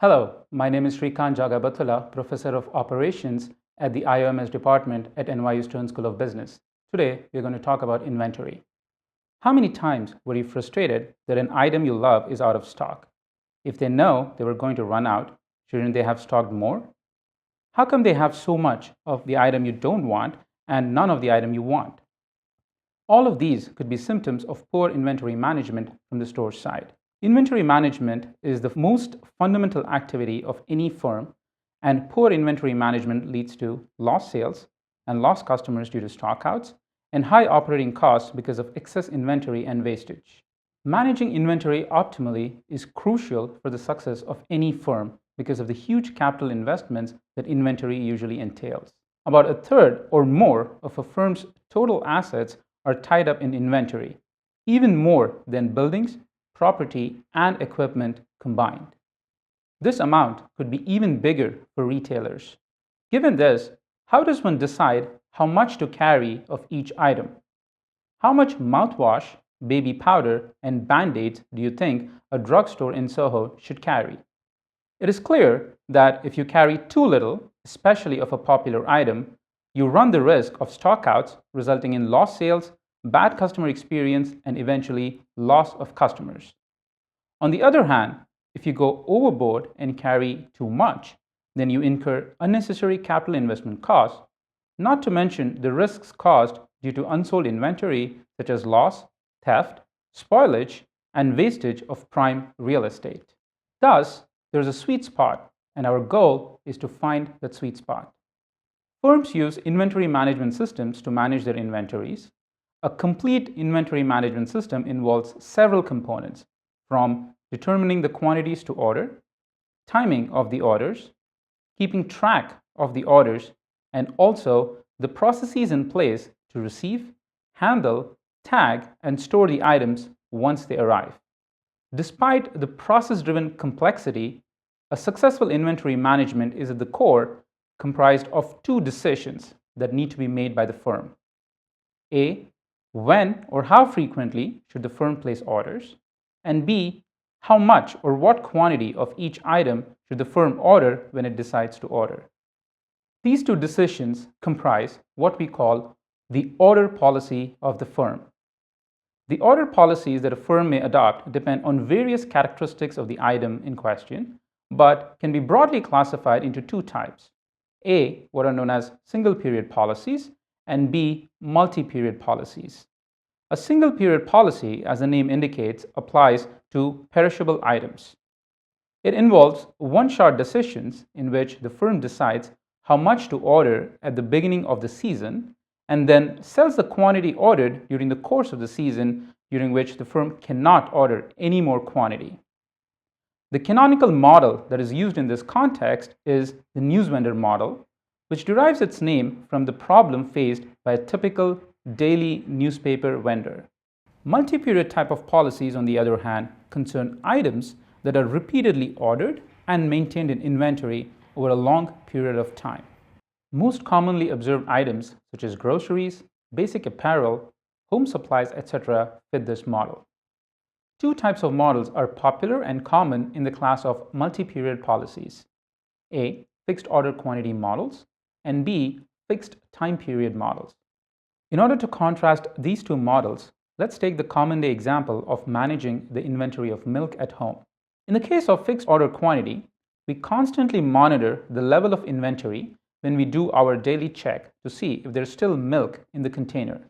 Hello, my name is Srikanth Jagabathula, Professor of Operations at the IOMS department at NYU Stern School of Business. Today, we're going to talk about inventory. How many times were you frustrated that an item you love is out of stock? If they know they were going to run out, shouldn't they have stocked more? How come they have so much of the item you don't want and none of the item you want? All of these could be symptoms of poor inventory management from the store side. Inventory management is the most fundamental activity of any firm, and poor inventory management leads to lost sales and lost customers due to stockouts and high operating costs because of excess inventory and wastage. Managing inventory optimally is crucial for the success of any firm because of the huge capital investments that inventory usually entails. About a third or more of a firm's total assets are tied up in inventory, even more than buildings, property, and equipment combined. This amount could be even bigger for retailers. Given this, how does one decide how much to carry of each item? How much mouthwash, baby powder, and Band-Aids do you think a drugstore in Soho should carry? It is clear that if you carry too little, especially of a popular item, you run the risk of stockouts resulting in lost sales, bad customer experience, and eventually loss of customers. On the other hand, if you go overboard and carry too much, then you incur unnecessary capital investment costs, not to mention the risks caused due to unsold inventory such as loss, theft, spoilage, and wastage of prime real estate. Thus, there is a sweet spot, and our goal is to find that sweet spot. Firms use inventory management systems to manage their inventories. A complete inventory management system involves several components, from determining the quantities to order, timing of the orders, keeping track of the orders, and also the processes in place to receive, handle, tag, and store the items once they arrive. Despite the process-driven complexity, a successful inventory management is at the core comprised of two decisions that need to be made by the firm. A, when or how frequently should the firm place orders? And B, how much or what quantity of each item should the firm order when it decides to order? These two decisions comprise what we call the order policy of the firm. The order policies that a firm may adopt depend on various characteristics of the item in question, but can be broadly classified into two types. A, what are known as single period policies, and B, multi-period policies. A single period policy, as the name indicates, applies to perishable items. It involves one-shot decisions in which the firm decides how much to order at the beginning of the season and then sells the quantity ordered during the course of the season, during which the firm cannot order any more quantity. The canonical model that is used in this context is the news vendor model, which derives its name from the problem faced by a typical daily newspaper vendor. Multi-period type of policies, on the other hand, concern items that are repeatedly ordered and maintained in inventory over a long period of time. Most commonly observed items such as groceries, basic apparel, home supplies, etc. fit this model. Two types of models are popular and common in the class of multi-period policies. A, fixed order quantity models, and B, fixed time period models. In order to contrast these two models, let's take the common day example of managing the inventory of milk at home. In the case of fixed order quantity, we constantly monitor the level of inventory when we do our daily check to see if there's still milk in the container.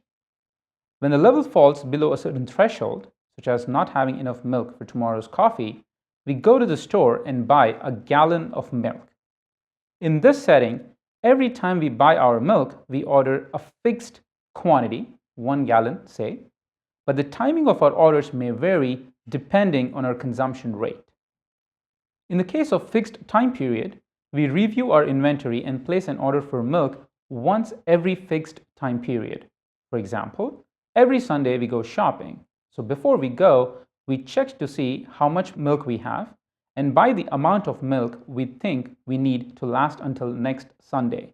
When the level falls below a certain threshold, such as not having enough milk for tomorrow's coffee, we go to the store and buy a gallon of milk. In this setting, every time we buy our milk, we order a fixed quantity, 1 gallon, say, but the timing of our orders may vary depending on our consumption rate. In the case of fixed time period, we review our inventory and place an order for milk once every fixed time period. For example, every Sunday we go shopping. So before we go, we check to see how much milk we have and buy the amount of milk we think we need to last until next Sunday.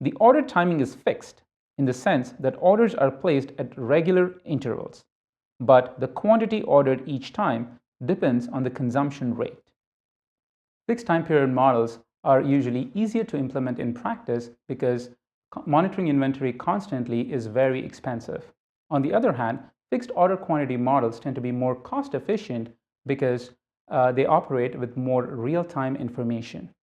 The order timing is fixed in the sense that orders are placed at regular intervals, but the quantity ordered each time depends on the consumption rate. Fixed time period models are usually easier to implement in practice because monitoring inventory constantly is very expensive. On the other hand, fixed order quantity models tend to be more cost efficient because they operate with more real-time information.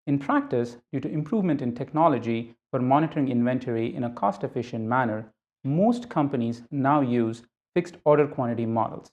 In practice, due to improvement in technology for monitoring inventory in a cost-efficient manner, most companies now use fixed order quantity models.